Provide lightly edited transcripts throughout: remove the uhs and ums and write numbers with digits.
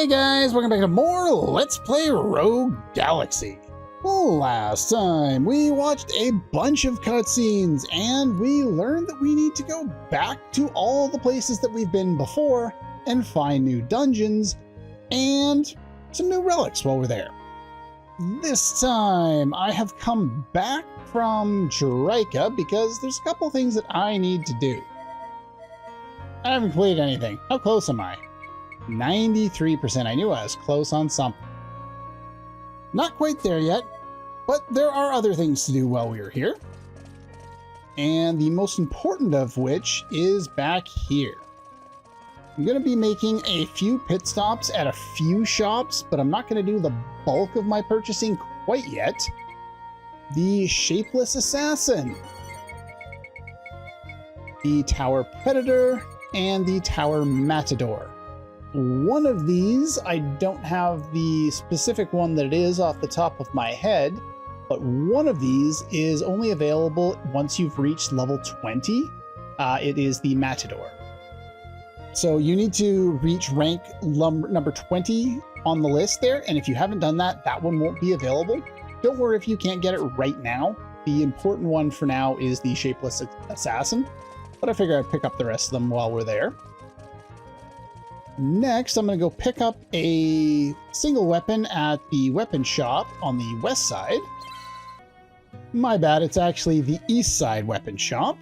Hey guys, welcome back to more Let's Play Rogue Galaxy. Last time we watched a bunch of cutscenes and we learned that we need to go back to all the places that we've been before and find new dungeons and some new relics while we're there. This time I have come back from Jerica because there's a couple things that I need to do. I haven't completed anything. How close am I? 93%. I knew I was close on something. Not quite there yet, but there are other things to do while we are here. And the most important of which is back here. I'm going to be making a few pit stops at a few shops, but I'm not going to do the bulk of my purchasing quite yet. The Shapeless Assassin, the Tower Predator, and the Tower Matador. One of these, I don't have the specific one that it is off the top of my head, but one of these is only available once you've reached level 20. It is the Matador. So you need to reach rank number 20 on the list there, and if you haven't done that, that one won't be available. Don't worry if you can't get it right now. The important one for now is the Shapeless Assassin, but I figure I'd pick up the rest of them while we're there. Next, I'm going to go pick up a single weapon at the weapon shop on the west side. My bad, it's actually the east side weapon shop.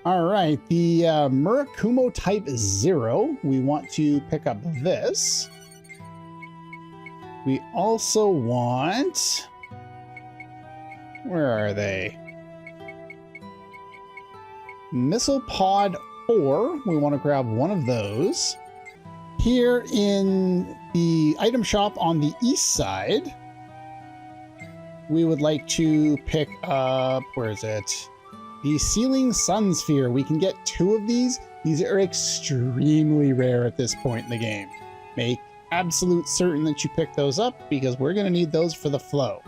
Alright, the Murakumo Type 0, we want to pick up this. We also want... where are they? Missile Pod 4, we want to grab one of those. Here in the item shop on the east side, we would like to pick up, where is it? The Sealing Sun Sphere. We can get 2 of these. These are extremely rare at this point in the game. Make absolute certain that you pick those up because we're going to need those for the flow.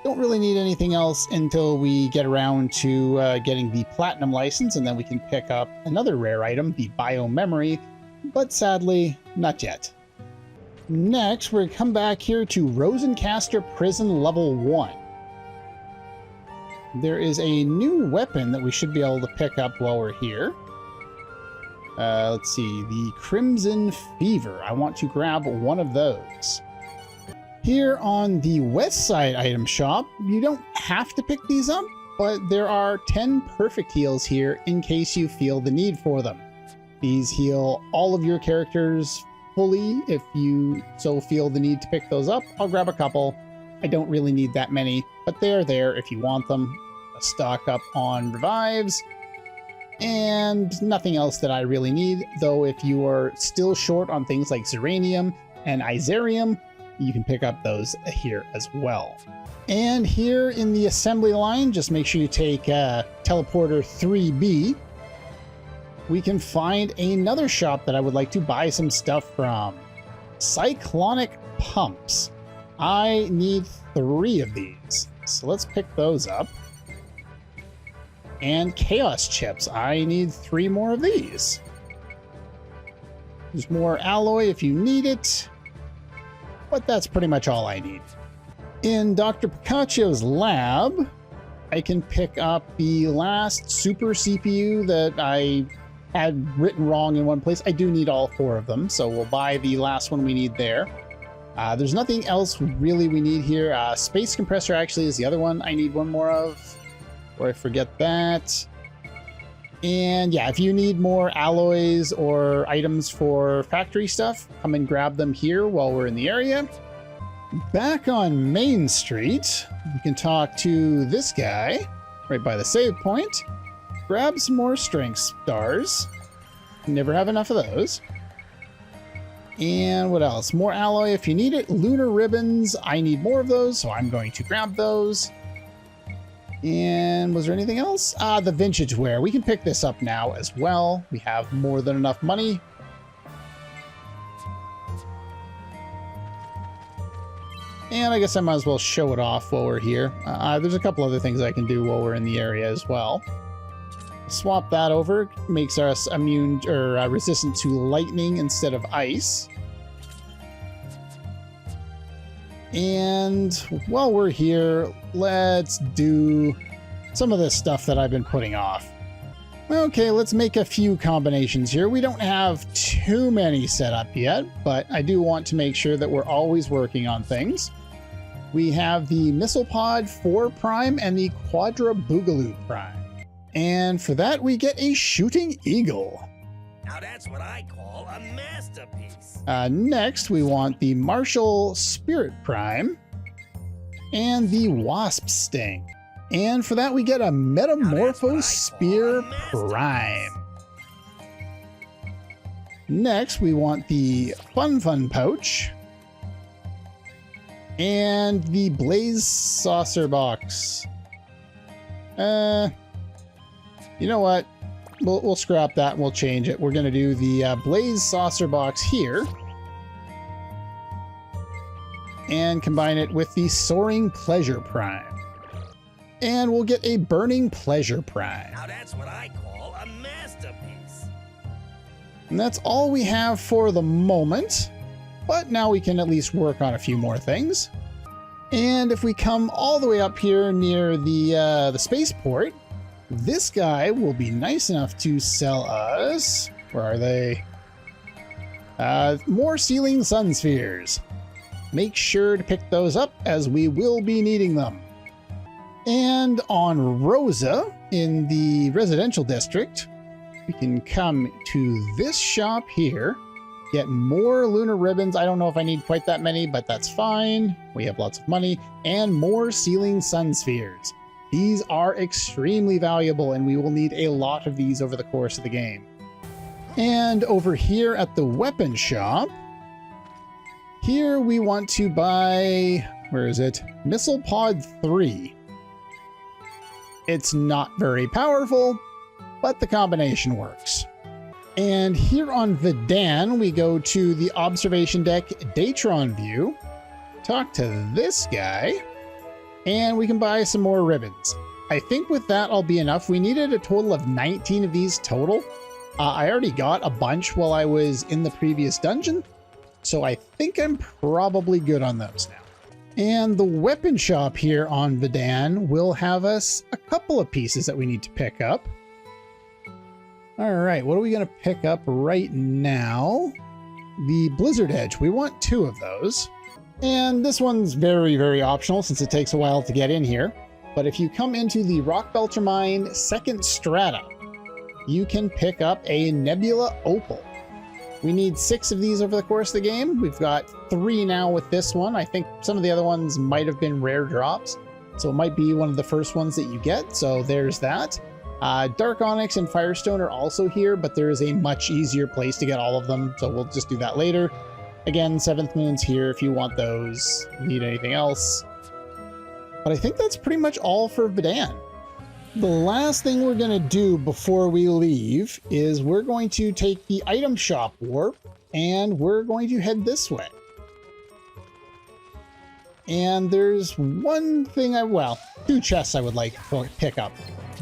Don't really need anything else until we get around to getting the Platinum license, and then we can pick up another rare item, the Biomemory, but sadly, not yet. Next, we're going to come back here to Rosencaster Prison Level 1. There is a new weapon that we should be able to pick up while we're here. Let's see, the Crimson Fever. I want to grab one of those. Here on the west side item shop, you don't have to pick these up, but there are 10 perfect heals here in case you feel the need for them. These heal all of your characters fully. If you so feel the need to pick those up, I'll grab a couple. I don't really need that many, but they're there if you want them. Stock up on revives, and nothing else that I really need, though if you are still short on things like Zeranium and Izarium, you can pick up those here as well. And here in the assembly line, just make sure you take Teleporter 3B. We can find another shop that I would like to buy some stuff from. Cyclonic Pumps. I need 3 of these, so let's pick those up. And Chaos Chips. I need 3 more of these. There's more alloy if you need it, but that's pretty much all I need. In Dr. Picacio's lab, I can pick up the last super CPU that I had written wrong in one place. I do need all 4 of them, so we'll buy the last one we need there. There's nothing else really we need here. Space Compressor actually is the other one I need one more of, or I forget that. And yeah, if you need more alloys or items for factory stuff, come and grab them here while we're in the area. Back on Main Street, we can talk to this guy right by the save point. Grab some more strength stars. Never have enough of those. And what else? More alloy if you need it. Lunar ribbons. I need more of those, so I'm going to grab those. And was there anything else? The vintage ware. We can pick this up now as well. We have more than enough money. And I guess I might as well show it off while we're here. There's a couple other things I can do while we're in the area as well. Swap that over, makes us immune or resistant to lightning instead of ice. And while we're here, let's do some of this stuff that I've been putting off. Okay, let's make a few combinations here. We don't have too many set up yet, but I do want to make sure that we're always working on things. We have the Missile Pod 4 Prime and the Quadra Boogaloo Prime. And for that, we get a Shooting Eagle. Now that's what I call a masterpiece. Next, we want the Martial Spirit Prime and the Wasp Sting. And for that, we get a Metamorpho Spear Prime. Next, we want the Fun Pouch and the Blaze Saucer Box. You know what? We'll scrap that and we'll change it. We're going to do the Blaze Saucer Box here and combine it with the Soaring Pleasure Prime. And we'll get a Burning Pleasure Prime. Now that's what I call a masterpiece. And that's all we have for the moment, but now we can at least work on a few more things. And if we come all the way up here near the spaceport, this guy will be nice enough to sell us, where are they? More Sealing Sun Spheres. Make sure to pick those up as we will be needing them. And on Rosa, in the residential district, we can come to this shop here, get more lunar ribbons. I don't know if I need quite that many, but that's fine. We have lots of money. And more Sealing Sun Spheres. These are extremely valuable, and we will need a lot of these over the course of the game. And over here at the weapon shop, here we want to buy, where is it? Missile Pod 3. It's not very powerful, but the combination works. And here on Vedan, we go to the observation deck Datron view, talk to this guy, and we can buy some more ribbons. I think with that, I'll be enough. We needed a total of 19 of these total. I already got a bunch while I was in the previous dungeon, so I think I'm probably good on those now. And the weapon shop here on Vedan will have us a couple of pieces that we need to pick up. All right, what are we going to pick up right now? The Blizzard Edge. We want 2 of those. And this one's very, very optional since it takes a while to get in here. But if you come into the Rock Belcher Mine second strata, you can pick up a Nebula Opal. We need 6 of these over the course of the game. We've got 3 now with this one. I think some of the other ones might have been rare drops, so it might be one of the first ones that you get. So there's that. Dark Onyx and Firestone are also here, but there is a much easier place to get all of them, so we'll just do that later. Again, 7th Moon's here if you want those. Need anything else? But I think that's pretty much all for Vedan. The last thing we're going to do before we leave is we're going to take the item shop warp and we're going to head this way. And there's one thing well, 2 chests I would like to pick up.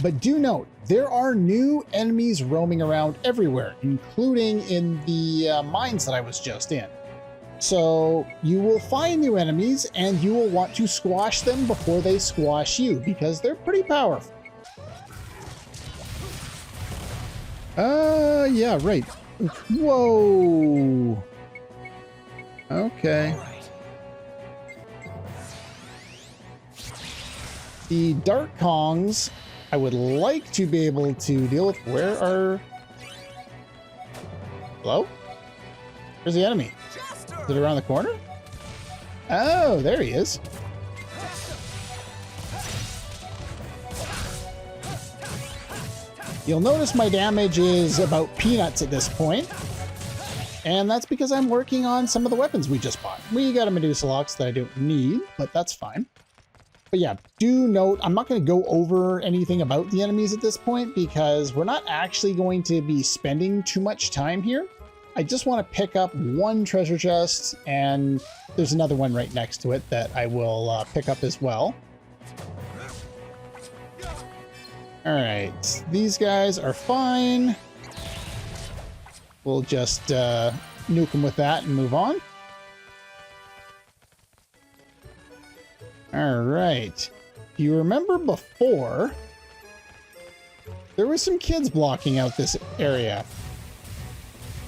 But do note, there are new enemies roaming around everywhere, including in the mines that I was just in. So you will find new enemies and you will want to squash them before they squash you because they're pretty powerful. Yeah, right. Whoa. Okay. The Dark Kongs, I would like to be able to deal with. Where are... Hello? Where's the enemy? Is it around the corner? Oh, there he is. You'll notice my damage is about peanuts at this point. And that's because I'm working on some of the weapons we just bought. We got a Medusa Lux that I don't need, but that's fine. But yeah, do note, I'm not going to go over anything about the enemies at this point because we're not actually going to be spending too much time here. I just want to pick up 1 treasure chest, and there's another one right next to it that I will pick up as well. All right, these guys are fine. We'll just nuke them with that and move on. All right. Do you remember before? There were some kids blocking out this area.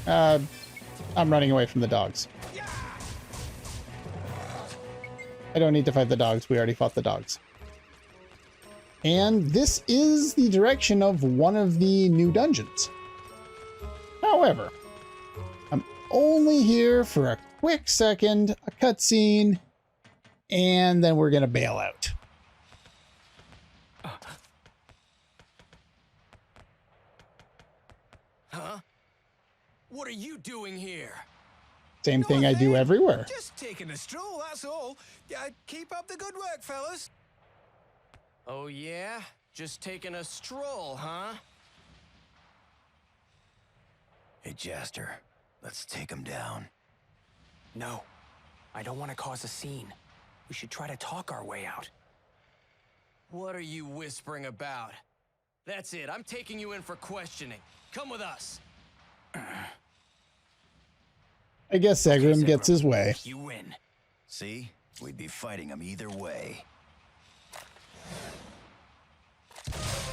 I'm running away from the dogs. I don't need to fight the dogs. We already fought the dogs. And this is the direction of one of the new dungeons. However, I'm only here for a quick second, a cutscene, and then we're going to bail out. Huh? What are you doing here? Same thing I do everywhere. Just taking a stroll, that's all. Keep up the good work, fellas. Oh yeah? Just taking a stroll, huh? Hey, Jaster, let's take him down. No, I don't want to cause a scene. We should try to talk our way out. What are you whispering about? That's it, I'm taking you in for questioning. Come with us. I guess Segram gets his way. You win. See? We'd be fighting him either way.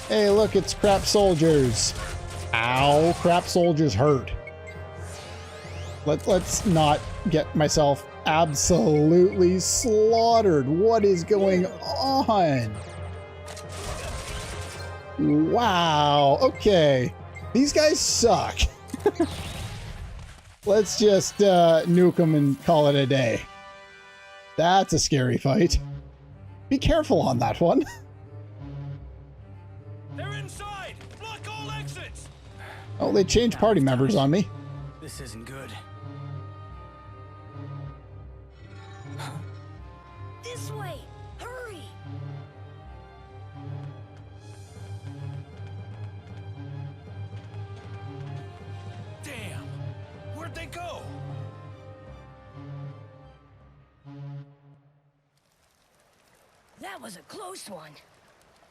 Hey, look, it's crap soldiers. Ow, crap soldiers hurt. Let's not get myself absolutely slaughtered. What is going on? Wow, okay. These guys suck. Let's just nuke them and call it a day. That's a scary fight. Be careful on that one. They're inside! Block all exits! Oh, they changed party members on me. This isn't good. This way! Hurry! Damn! Where'd they go? That was a close one.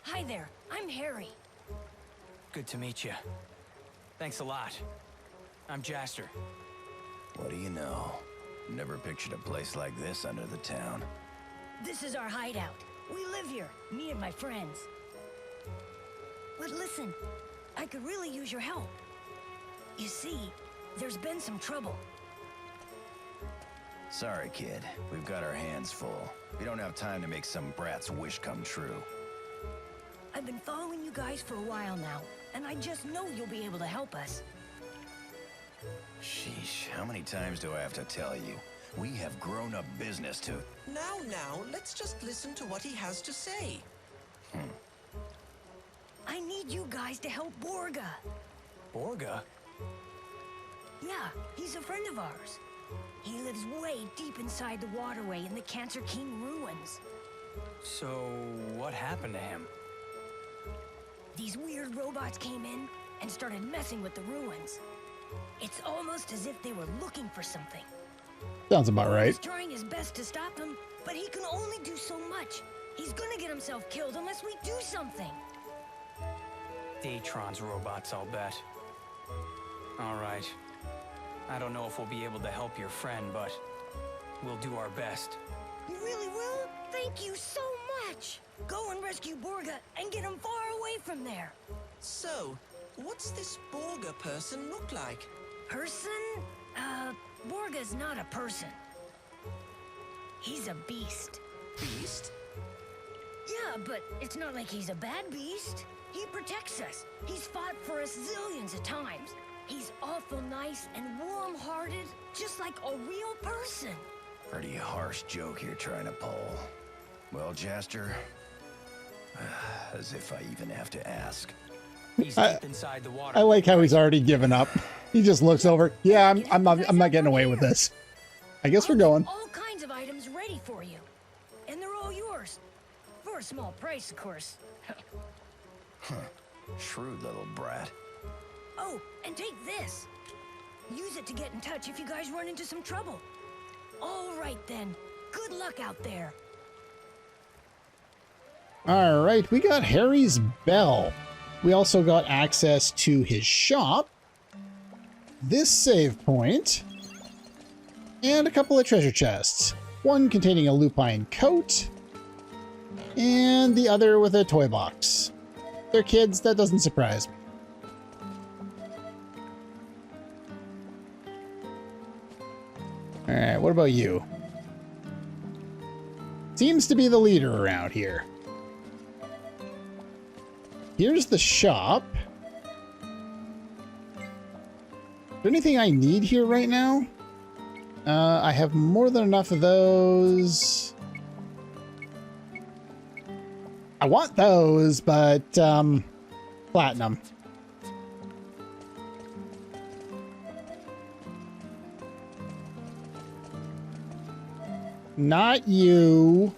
Hi there, I'm Harry. Good to meet you. Thanks a lot. I'm Jaster. What do you know? Never pictured a place like this under the town. This is our hideout. We live here, me and my friends. But listen, I could really use your help. You see, there's been some trouble. Sorry, kid. We've got our hands full. We don't have time to make some brat's wish come true. I've been following you guys for a while now, and I just know you'll be able to help us. Sheesh, how many times do I have to tell you? We have grown-up business to... Now, let's just listen to what he has to say. I need you guys to help Borga. Borga? Yeah, he's a friend of ours. He lives way deep inside the waterway in the Cancer King ruins. So, what happened to him? These weird robots came in and started messing with the ruins. It's almost as if they were looking for something. Sounds about right. He's trying his best to stop them, but he can only do so much. He's gonna get himself killed unless we do something. Datron's robots, I'll bet. All right. I don't know if we'll be able to help your friend, but we'll do our best. You really will? Thank you so much! Go and rescue Borga and get him far away from there. So, what's this Borga person look like? Person? Borga's not a person. He's a beast. Beast? Yeah, but it's not like he's a bad beast. He protects us. He's fought for us zillions of times. He's awful nice and warm-hearted, just like a real person. Pretty harsh joke you're trying to pull. Well, Jaster, as if I even have to ask. He's deep inside the water. I like how he's already given up. He just looks over. Yeah, I'm not getting away with this. I guess we're going. All kinds of items ready for you. And they're all yours. For a small price, of course. Shrewd little brat. Oh, and take this. Use it to get in touch if you guys run into some trouble. All right, then. Good luck out there. All right, we got Harry's bell. We also got access to his shop, this save point, and a couple of treasure chests. One containing a lupine coat, and the other with a toy box. They're kids, that doesn't surprise me. Alright, what about you? Seems to be the leader around here. Here's the shop. Is there anything I need here right now? I have more than enough of those. I want those, but platinum. Not you.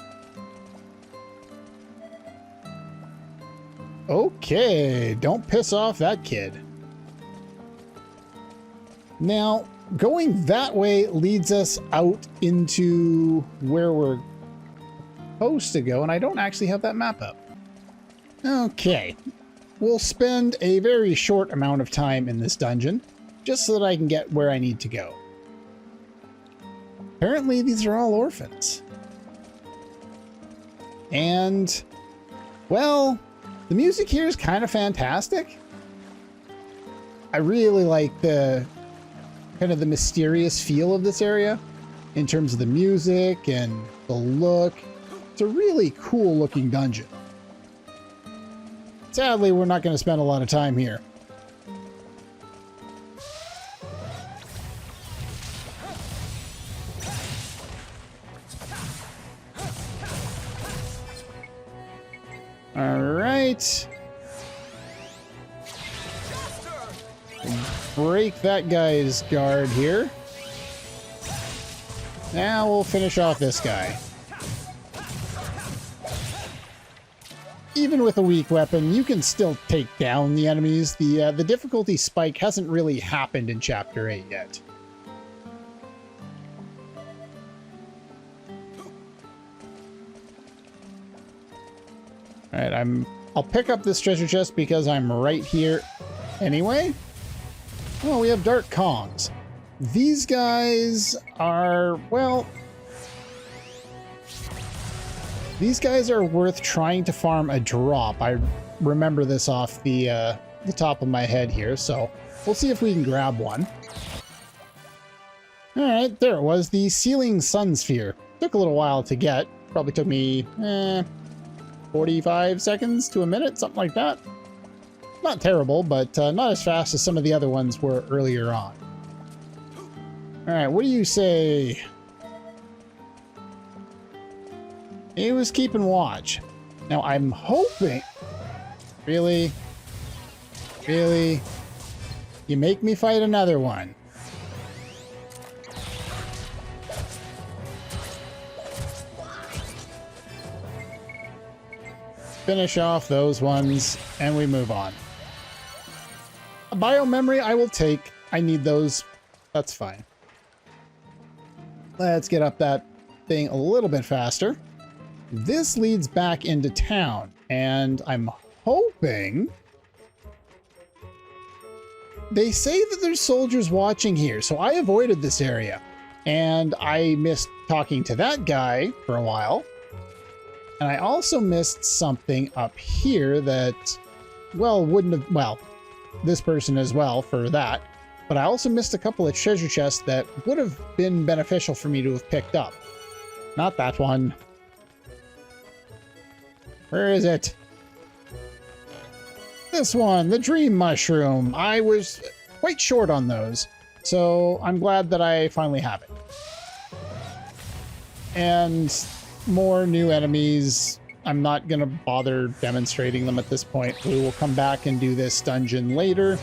Okay, don't piss off that kid. Now, going that way leads us out into where we're supposed to go, and I don't actually have that map up. Okay, we'll spend a very short amount of time in this dungeon, just so that I can get where I need to go. Apparently, these are all orphans. And, well, the music here is kind of fantastic. I really like the kind of the mysterious feel of this area in terms of the music and the look. It's a really cool looking dungeon. Sadly, we're not going to spend a lot of time here. All right. Break that guy's guard here. Now we'll finish off this guy. Even with a weak weapon, you can still take down the enemies. The difficulty spike hasn't really happened in Chapter 8 yet. All right, I'll pick up this treasure chest because I'm right here anyway. Oh, we have Dark Kongs. These guys are, well, these guys are worth trying to farm a drop. I remember this off the top of my head here, so we'll see if we can grab one. All right, there it was, the Sealing Sun Sphere. Took a little while to get. Probably took me 45 seconds to a minute, something like that. Not terrible, but not as fast as some of the other ones were earlier on. All right, what do you say? He was keeping watch. Now, I'm hoping... Really? Really? You make me fight another one. Finish off those ones, and we move on. A bio-memory I will take. I need those. That's fine. Let's get up that thing a little bit faster. This leads back into town, and I'm hoping... They say that there's soldiers watching here, so I avoided this area. And I missed talking to that guy for a while. And I also missed something up here that, well, wouldn't have... Well, this person as well for that. But I also missed a couple of treasure chests that would have been beneficial for me to have picked up. Not that one. Where is it? This one, the Dream Mushroom. I was quite short on those, so I'm glad that I finally have it. And more new enemies. I'm not going to bother demonstrating them at this point. We will come back and do this dungeon later.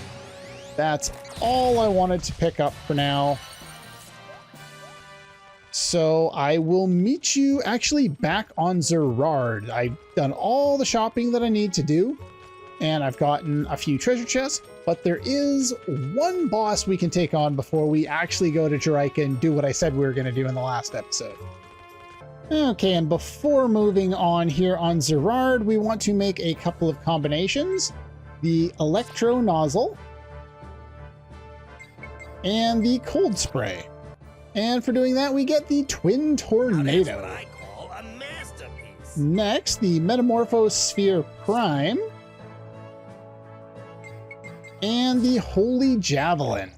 That's all I wanted to pick up for now. So I will meet you actually back on Zerard. I've done all the shopping that I need to do, and I've gotten a few treasure chests, but there is one boss we can take on before we actually go to Jaraika and do what I said we were going to do in the last episode. Okay, and before moving on here on Zerard, we want to make a couple of combinations. the electro nozzle, and the cold spray. And for doing that, we get the twin tornado. That's what I call a masterpiece. Next, the Metamorphosphere Prime. And the Holy Javelin.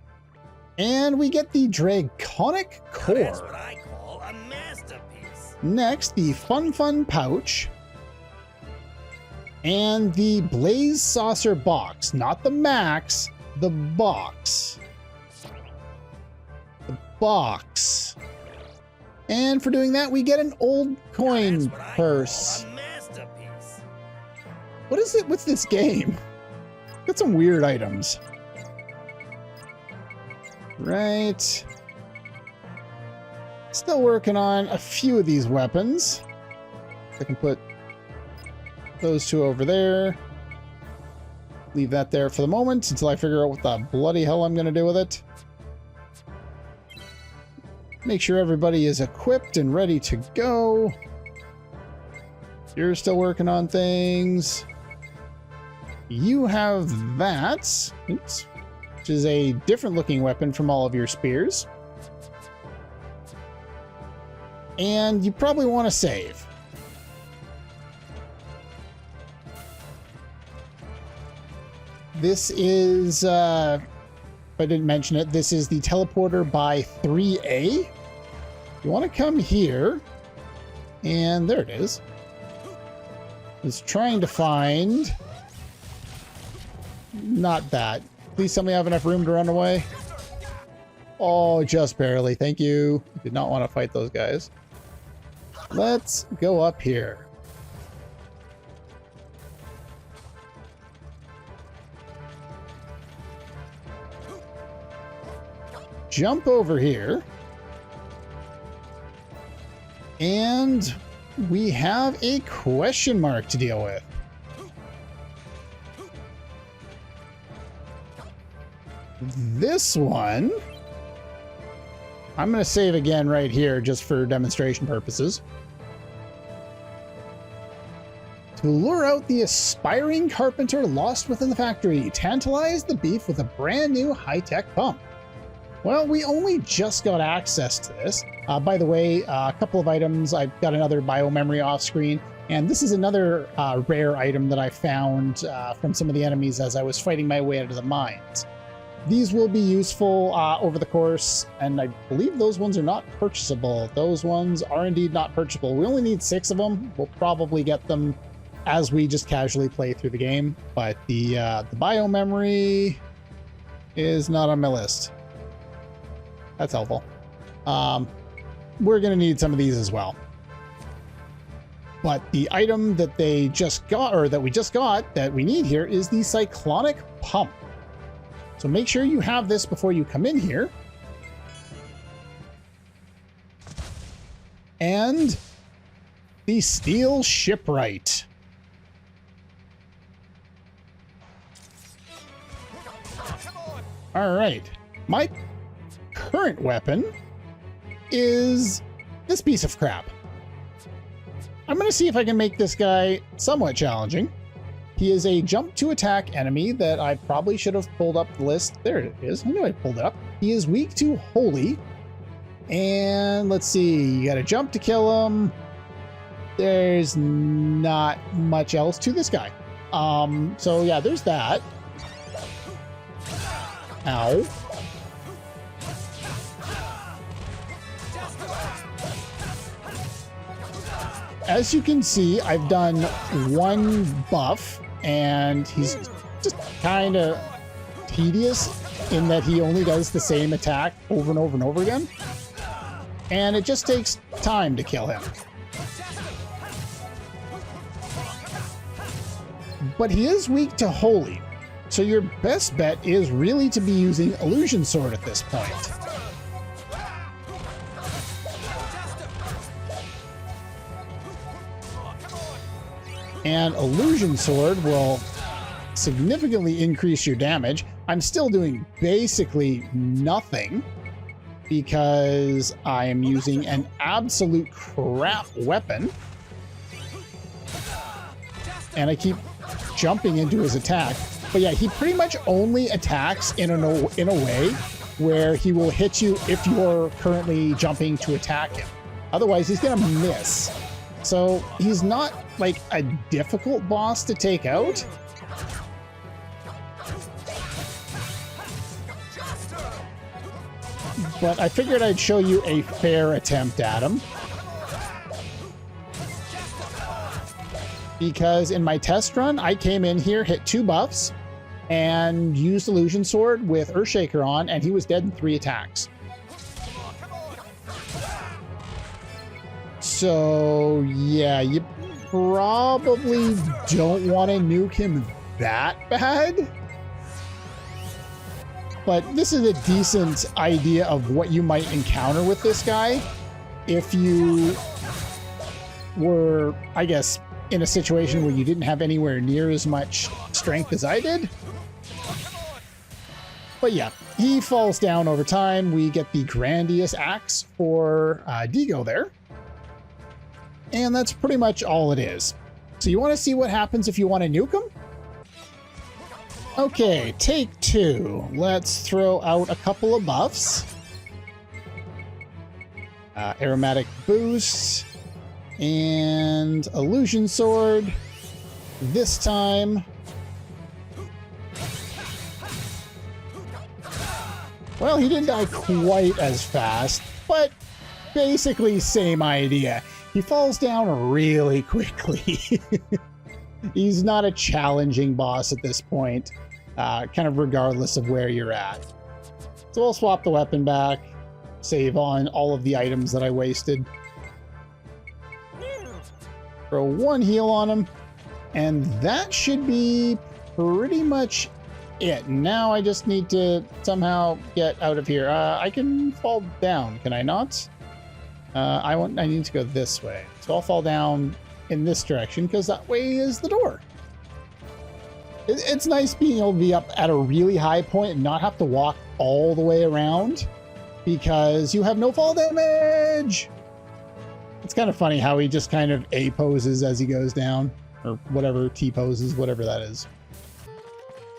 And we get the Draconic Core. That's what I call a masterpiece. Next, the Fun Pouch. And the Blaze Saucer Box. Not the Max, the box. The box. And for doing that, we get an old coin That's what I purse. call a masterpiece. What is it with this game? Got some weird items. Right. Still working on a few of these weapons. I can put those two over there. Leave that there for the moment until I figure out what the bloody hell I'm going to do with it. Make sure everybody is equipped and ready to go. You're still working on things. You have that, oops, which is a different looking weapon from all of your spears. And you probably want to save. This is, if I didn't mention it, this is the teleporter by 3A. You want to come here, and there it is. It's trying to find... Not that. Please tell me I have enough room to run away. Oh, just barely. Thank you. Did not want to fight those guys. Let's go up here. Jump over here. And we have a question mark to deal with. This one, I'm going to save again right here just for demonstration purposes. To lure out the aspiring carpenter lost within the factory, tantalize the beef with a brand new high-tech pump. Well, we only just got access to this. By the way, a couple of items. I've got another biomemory off screen, and this is another rare item that I found from some of the enemies as I was fighting my way out of the mines. These will be useful over the course, and I believe those ones are not purchasable. Those ones are indeed not purchasable. We only need 6 of them. We'll probably get them as we just casually play through the game, but the biomemory is not on my list. That's helpful. We're going to need some of these as well. But the item that they just got, or that we just got, that we need here is the Cyclonic Pump. So make sure you have this before you come in here. And the Steel Shipwright. All right. My current weapon is this piece of crap. I'm going to see if I can make this guy somewhat challenging. He is a jump to attack enemy that I probably should have pulled up the list. There it is. I knew I pulled it up. He is weak to holy. And let's see. You got to jump to kill him. There's not much else to this guy. So yeah, there's that. Ow. As you can see, I've done one buff, and he's just kind of tedious in that he only does the same attack over and over and over again. And it just takes time to kill him. But he is weak to holy, so your best bet is really to be using Illusion Sword at this point. And Illusion Sword will significantly increase your damage. I'm still doing basically nothing because I am using an absolute crap weapon. And I keep jumping into his attack. But yeah, he pretty much only attacks in a way where he will hit you if you're currently jumping to attack him. Otherwise, he's gonna miss. So he's not like a difficult boss to take out. But I figured I'd show you a fair attempt at him. Because in my test run, I came in here, hit 2 buffs, and used Illusion Sword with Earthshaker on, and he was dead in 3 attacks. So, yeah, you probably don't want to nuke him that bad. But this is a decent idea of what you might encounter with this guy if you were, I guess, in a situation where you didn't have anywhere near as much strength as I did. But yeah, he falls down over time. We get the Grandiose Axe for Digo there. And that's pretty much all it is. So you want to see what happens if you want to nuke him? Okay, take 2. Let's throw out a couple of buffs. Aromatic Boost and Illusion Sword. This time, well, he didn't die quite as fast, but basically same idea. He falls down really quickly. He's not a challenging boss at this point, kind of regardless of where you're at. So we'll swap the weapon back, save on all of the items that I wasted. Throw 1 heal on him, and that should be pretty much it. Now I just need to somehow get out of here. I can fall down, can I not? I need to go this way. So I'll fall down in this direction because that way is the door. It's nice being able to be up at a really high point and not have to walk all the way around because you have no fall damage. It's kind of funny how he just kind of A poses as he goes down, or whatever, T poses, whatever that is.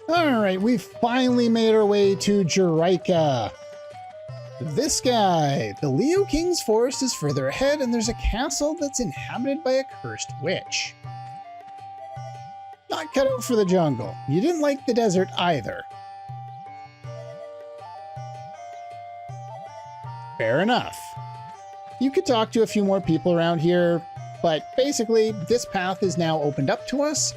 All right, we've finally made our way to Jerica. This guy, the Leo King's forest is further ahead, and there's a castle that's inhabited by a cursed witch. Not cut out for the jungle. You didn't like the desert either. Fair enough. You could talk to a few more people around here, but basically this path is now opened up to us,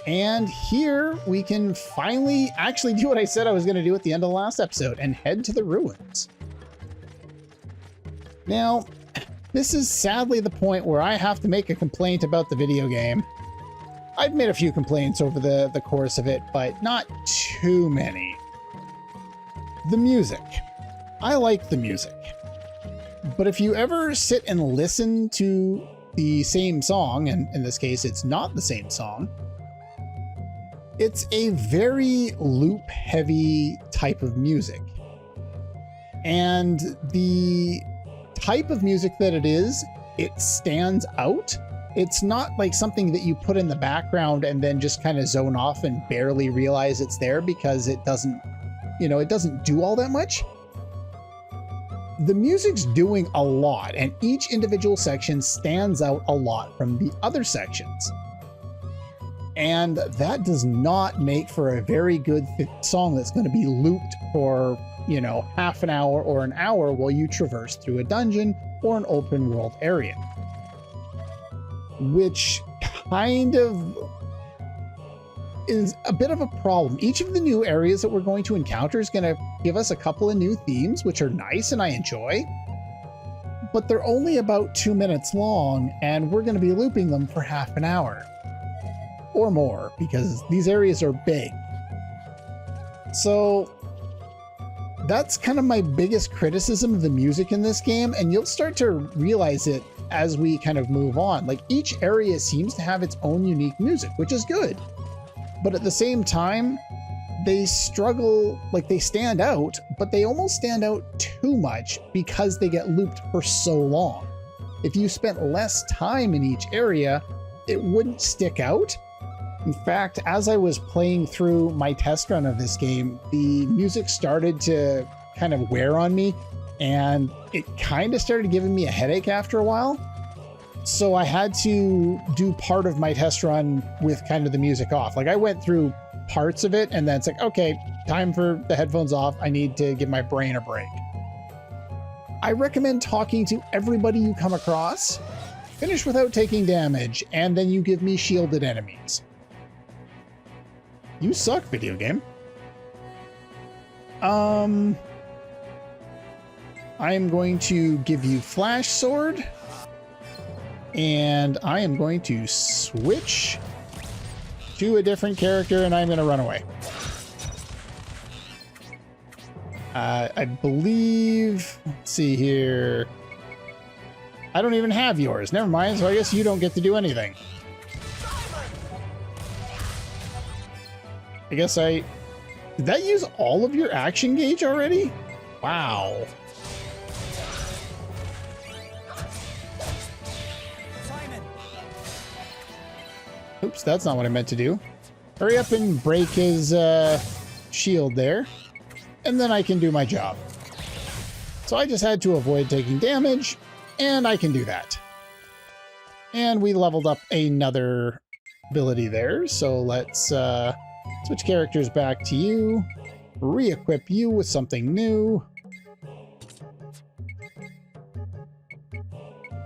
and here we can finally actually do what I said I was going to do at the end of the last episode and head to the ruins. Now, this is sadly the point where I have to make a complaint about the video game. I've made a few complaints over the course of it, but not too many. The music. I like the music. But if you ever sit and listen to the same song, and in this case it's not the same song, it's a very loop-heavy type of music. And the type of music that it is, it stands out. It's not like something that you put in the background and then just kind of zone off and barely realize it's there because it doesn't, it doesn't do all that much. The music's doing a lot, and each individual section stands out a lot from the other sections. And that does not make for a very good song that's going to be looped for, half an hour or an hour while you traverse through a dungeon or an open world area. Which kind of is a bit of a problem. Each of the new areas that we're going to encounter is going to give us a couple of new themes, which are nice and I enjoy, but they're only about 2 minutes long, and we're going to be looping them for half an hour or more because these areas are big. So that's kind of my biggest criticism of the music in this game, and you'll start to realize it as we kind of move on. Like, each area seems to have its own unique music, which is good. But at the same time, they struggle, like they stand out, but they almost stand out too much because they get looped for so long. If you spent less time in each area, it wouldn't stick out. In fact, as I was playing through my test run of this game, the music started to kind of wear on me, and it kind of started giving me a headache after a while. So I had to do part of my test run with kind of the music off. Like I went through parts of it and then it's like, okay, time for the headphones off. I need to give my brain a break. I recommend talking to everybody you come across, finish without taking damage, and then you give me shielded enemies. You suck, video game. I am going to give you Flash Sword. And I am going to switch to a different character and I'm going to run away. I believe, let's see here. I don't even have yours. Never mind. So I guess you don't get to do anything. I guess did that use all of your action gauge already? Wow. Oops, that's not what I meant to do. Hurry up and break his shield there, and then I can do my job. So I just had to avoid taking damage, and I can do that. And we leveled up another ability there, so let's switch characters back to you, re-equip you with something new.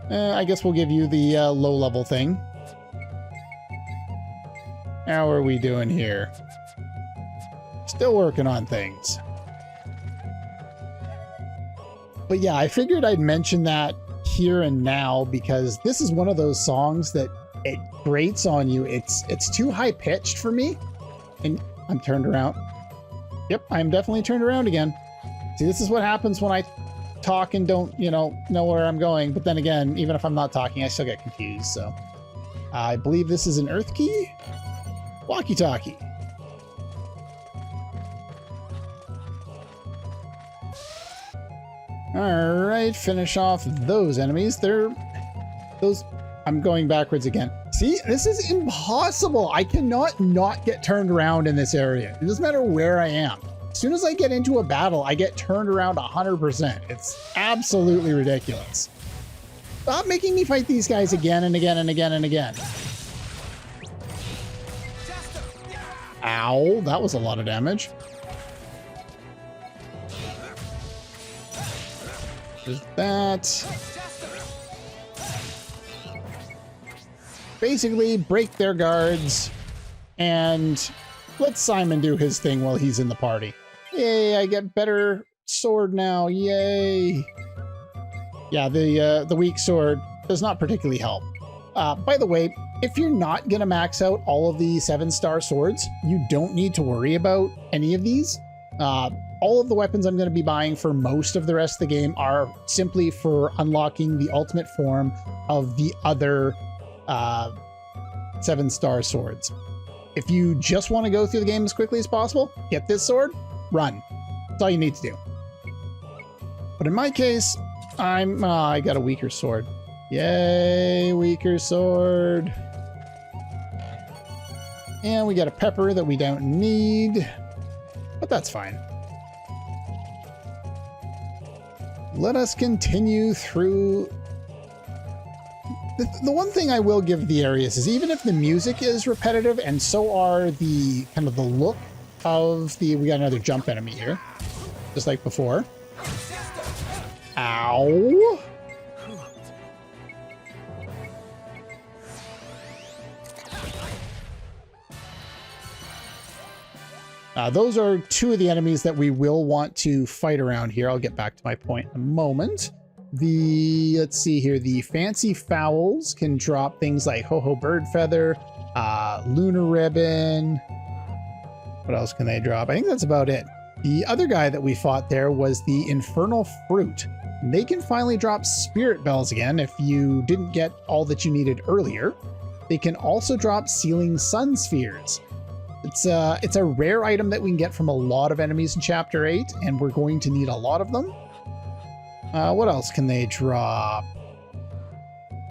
I guess we'll give you the low-level thing. How are we doing here? Still working on things. But yeah, I figured I'd mention that here and now because this is one of those songs that it grates on you. It's too high pitched for me. And I'm turned around. Yep, I'm definitely turned around again. See, this is what happens when I talk and don't, know where I'm going. But then again, even if I'm not talking, I still get confused. So I believe this is an Earth key. Walkie-talkie. All right, finish off those enemies. I'm going backwards again. See, this is impossible. I cannot not get turned around in this area. It doesn't matter where I am. As soon as I get into a battle, I get turned around 100%. It's absolutely ridiculous. Stop making me fight these guys again and again and again and again. Ow, that was a lot of damage. There's that. Basically, break their guards and let Simon do his thing while he's in the party. Yay, I get better sword now. Yay. Yeah, the weak sword does not particularly help. By the way, if you're not going to max out all of the 7-star swords, you don't need to worry about any of these. All of the weapons I'm going to be buying for most of the rest of the game are simply for unlocking the ultimate form of the other 7-star swords. If you just want to go through the game as quickly as possible, get this sword, run. That's all you need to do. But in my case, I got a weaker sword. Yay, weaker sword. And we got a pepper that we don't need, but that's fine. Let us continue through. The one thing I will give the areas is even if the music is repetitive and so are the kind of the look of we got another jump enemy here, just like before. Ow. Those are two of the enemies that we will want to fight around here. I'll get back to my point in a moment. Let's see here. The fancy fowls can drop things like Ho-Ho Bird Feather, Lunar Ribbon. What else can they drop? I think that's about it. The other guy that we fought there was the Infernal Fruit. They can finally drop Spirit Bells again if you didn't get all that you needed earlier. They can also drop Sealing Sun Spheres. It's a rare item that we can get from a lot of enemies in Chapter 8, and we're going to need a lot of them. What else can they drop?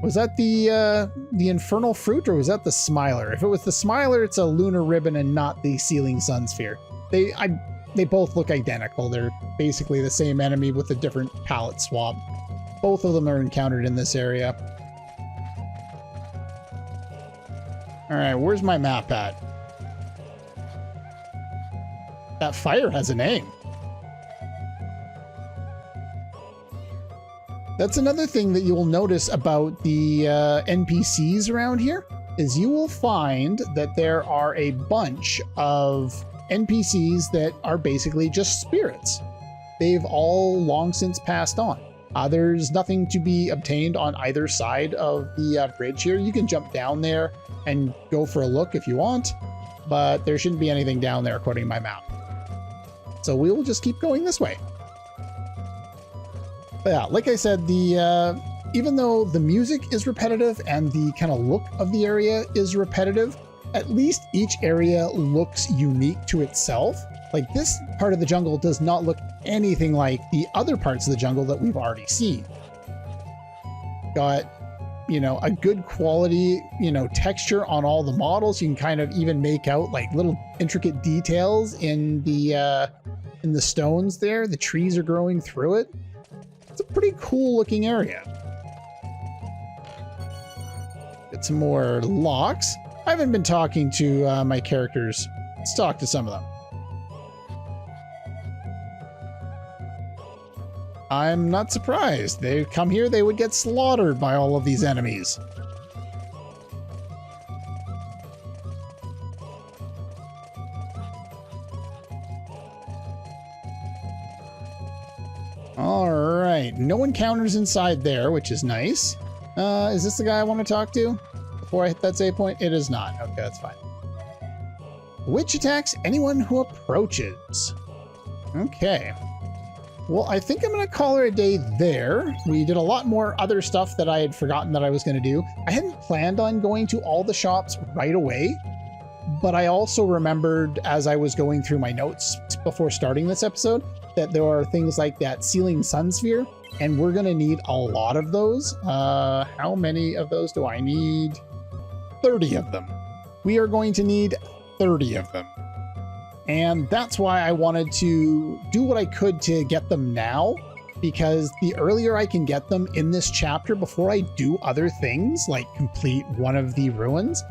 Was that the infernal fruit, or was that the smiler? If it was the smiler, it's a lunar ribbon and not the sealing sun sphere. They both look identical. They're basically the same enemy with a different palette swap. Both of them are encountered in this area. All right, where's my map at? That fire has a name. That's another thing that you will notice about the NPCs around here, is you will find that there are a bunch of NPCs that are basically just spirits. They've all long since passed on. There's nothing to be obtained on either side of the bridge here. You can jump down there and go for a look if you want, but there shouldn't be anything down there according to my map. So we will just keep going this way. But yeah, like I said, even though the music is repetitive and the kind of look of the area is repetitive, at least each area looks unique to itself. Like, this part of the jungle does not look anything like the other parts of the jungle that we've already seen. Got, you know, a good quality, you know, texture on all the models. You can kind of even make out like little intricate details in the stones there. The trees are growing through it. It's a pretty cool looking area. Get some more locks. I haven't been talking to my characters. Let's talk to some of them. I'm not surprised. They'd come here, they would get slaughtered by all of these enemies. All right, no encounters inside there, which is nice. Is this the guy I want to talk to before I hit that save point? It is not. Okay, that's fine. Witch attacks anyone who approaches. Okay. Well, I think I'm going to call her a day there. We did a lot more other stuff that I had forgotten that I was going to do. I hadn't planned on going to all the shops right away, but I also remembered as I was going through my notes before starting this episode that there are things like that sealing sun sphere, and we're going to need a lot of those. How many of those do I need? 30 of them. We are going to need 30 of them. And that's why I wanted to do what I could to get them now, because the earlier I can get them in this chapter before I do other things, like complete one of the ruins,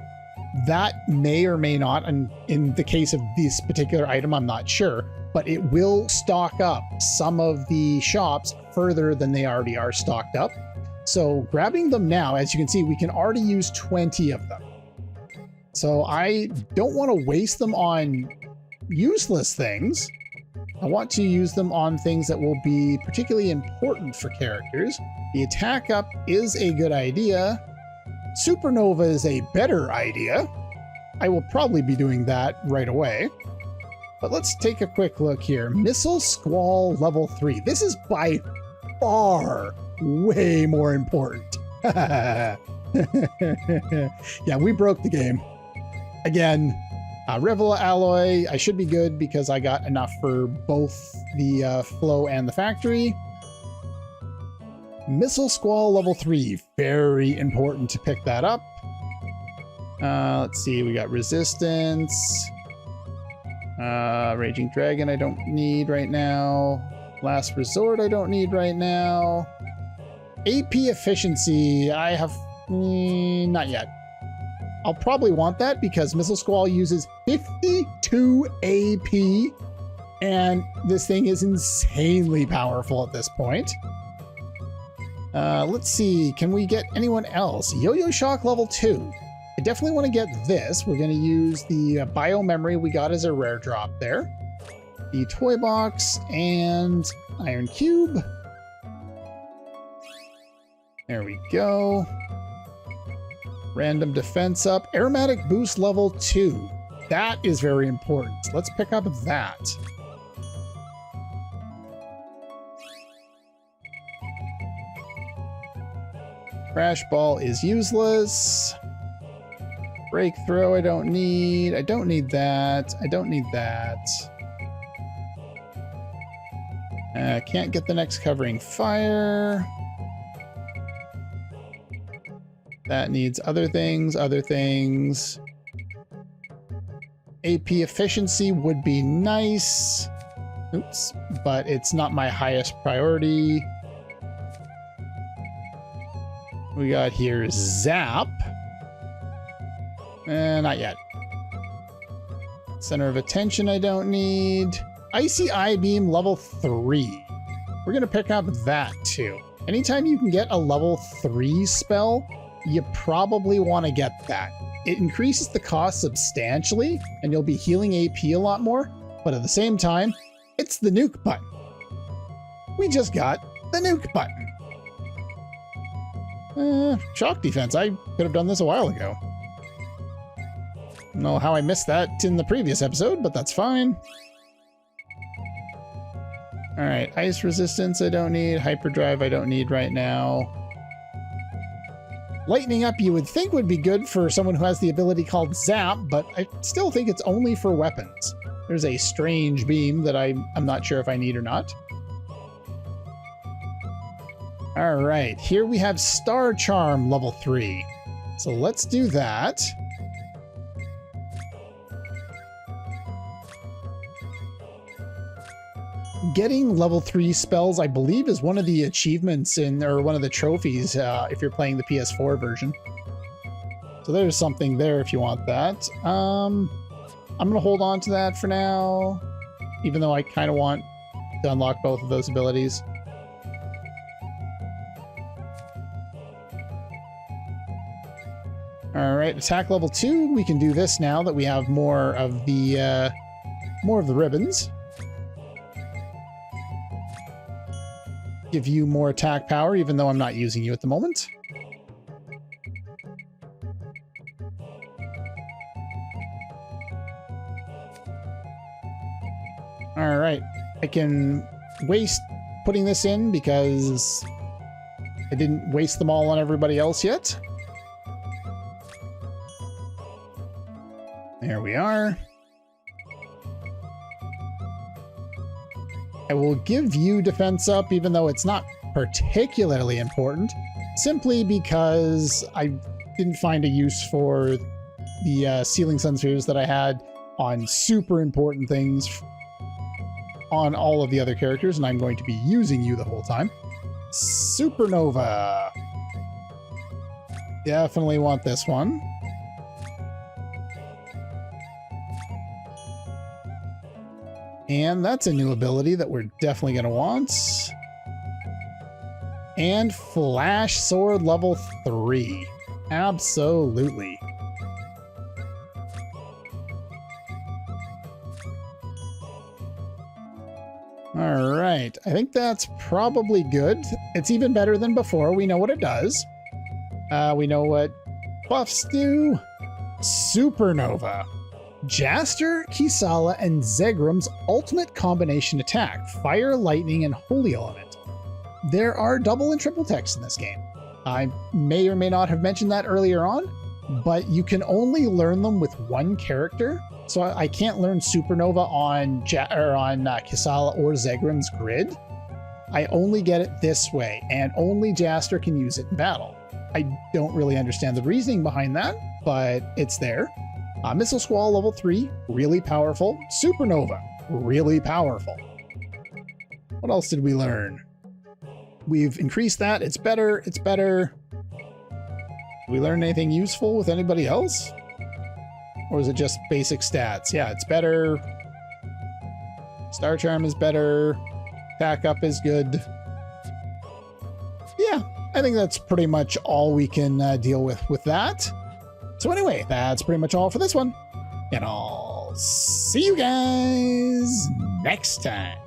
that may or may not, and in the case of this particular item, I'm not sure, but it will stock up some of the shops further than they already are stocked up. So grabbing them now, as you can see, we can already use 20 of them. So I don't want to waste them on useless things. I want to use them on things that will be particularly important for characters. The attack up is a good idea. Supernova is a better idea. I will probably be doing that right away. But let's take a quick look here. Missile Squall level 3. This is by far way more important. Yeah, we broke the game. Again, Revela Alloy, I should be good because I got enough for both the flow and the factory. Missile Squall level 3, very important to pick that up. Let's see, we got resistance. Raging Dragon I don't need right now. Last Resort I don't need right now. AP Efficiency, I have not yet. I'll probably want that because Missile Squall uses 52 AP, and this thing is insanely powerful at this point. Let's see, can we get anyone else? Yo-Yo Shock level 2. I definitely want to get this. We're going to use the bio memory we got as a rare drop there. The toy box and iron cube. There we go. Random defense up. Aromatic boost level 2. That is very important. Let's pick up that. Crash ball is useless. Breakthrow I don't need. I don't need that. I don't need that. Can't get the next covering fire. That needs other things, other things. AP efficiency would be nice. Oops, but it's not my highest priority. We got here Zap. Not yet. Center of Attention I don't need. Icy Eye Beam level 3. We're gonna pick up that too. Anytime you can get a level 3 spell, you probably want to get that. It increases the cost substantially, and you'll be healing AP a lot more, but at the same time, it's the nuke button. We just got the nuke button. Shock defense. I could have done this a while ago. Don't know how I missed that in the previous episode, but that's fine. Alright, ice resistance I don't need, hyperdrive I don't need right now. Lightning up you would think would be good for someone who has the ability called Zap, but I still think it's only for weapons. There's a strange beam that I'm not sure if I need or not. Alright, here we have Star Charm level 3. So let's do that. Getting level 3 spells, I believe, is one of the achievements or one of the trophies if you're playing the PS4 version. So there's something there if you want that. I'm going to hold on to that for now, even though I kind of want to unlock both of those abilities. Alright, attack level 2. We can do this now that we have more of the ribbons. Give you more attack power, even though I'm not using you at the moment. Alright, I can waste putting this in because I didn't waste them all on everybody else yet. There we are. I will give you defense up, even though it's not particularly important, simply because I didn't find a use for the ceiling sun spheres that I had on super important things on all of the other characters, and I'm going to be using you the whole time. Supernova. Definitely want this one. And that's a new ability that we're definitely going to want. And Flash Sword level 3. Absolutely. Alright, I think that's probably good. It's even better than before. We know what it does. We know what buffs do. Supernova. Jaster, Kisala, and Zegram's ultimate combination attack, Fire, Lightning, and Holy Element. There are double and triple text in this game. I may or may not have mentioned that earlier on, but you can only learn them with one character, so I can't learn Supernova on Kisala or Zegram's grid. I only get it this way, and only Jaster can use it in battle. I don't really understand the reasoning behind that, but it's there. Missile Squall level 3, really powerful. Supernova, really powerful. What else did we learn? We've increased that. It's better. It's better. Did we learn anything useful with anybody else? Or is it just basic stats? Yeah, it's better. Star Charm is better. Attack up is good. Yeah, I think that's pretty much all we can deal with that. So anyway, that's pretty much all for this one. And I'll see you guys next time.